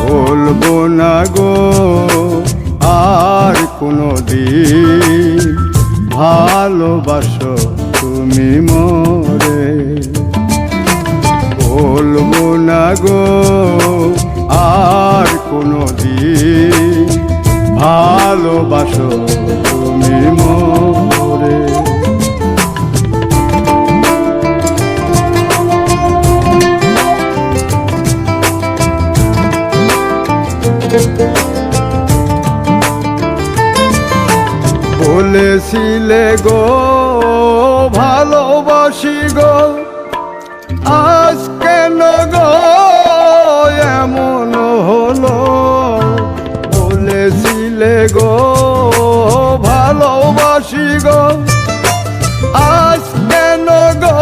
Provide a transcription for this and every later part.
বলবো না গো আর কোনোদিন ভালোবাসো তুমি মোরে। বলবো না গো আর কোনোদিন ভালোবাসো তুমি মোরে। বলেছিলে গো ভালোবাসি গো, আজ কেন গো এমন হলো? বলেছিলে গো ভালোবাসি গো, আজ কেন গো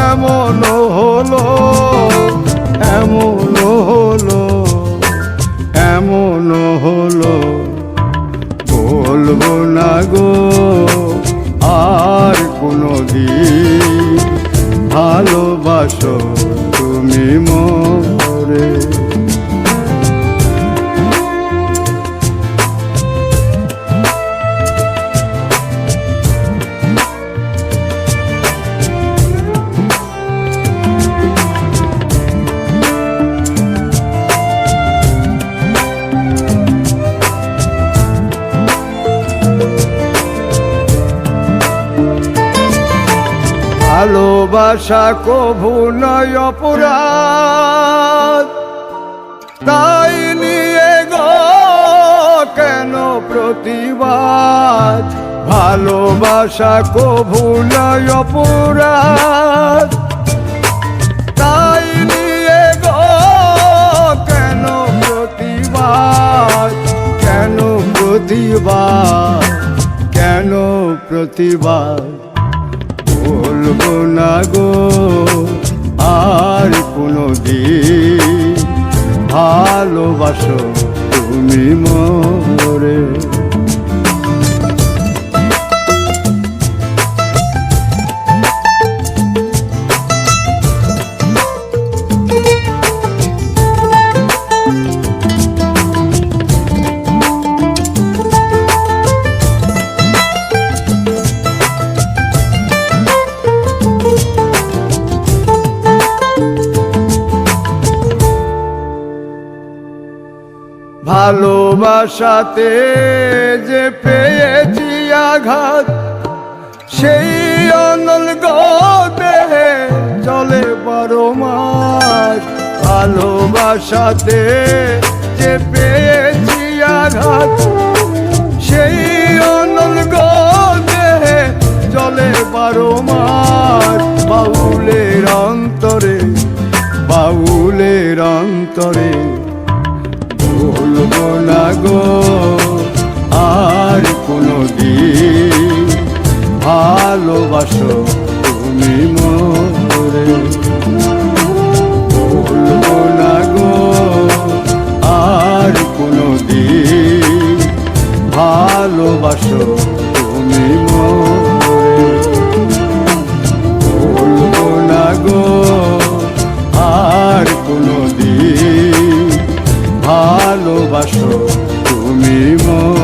এমন হলো? এমন হলো, এমন হলো। বলবো না গো আর কোনোদিন ভালোবাসো তুমি মোরে। ভালোবাসা কভু নয় অপরাধ, তাই নিয়ে গো কেন প্রতিবাদ? ভালোবাসা কভু নয় অপরাধ, তাই নিয়ে গো কেন প্রতিবাদ? কেন প্রতিবাদ? কেন প্রতিবাদ? বলবো না গো আর কোনোদিন ভালোবাসো তুমি মোরে। ভালোবাসাতে যে পেয়েছি আঘাত, সেই অনল গো দেহে চলে 12 মাস। ভালোবাসাতে যে পেয়েছি আঘাত, সেই অনল গো দেহে চলে 12 মাস। বাউলের অন্তরে, বাউলের অন্তরে বলবো না গো আর কোনোদিন ভালোবাসো তুমি মোরে। বলবো না গো আর কোনোদিন ভালোবাসো তুমি মোরে। বলবো না গো আর কোনোদিন ভালোবাসো তুমি মোরে।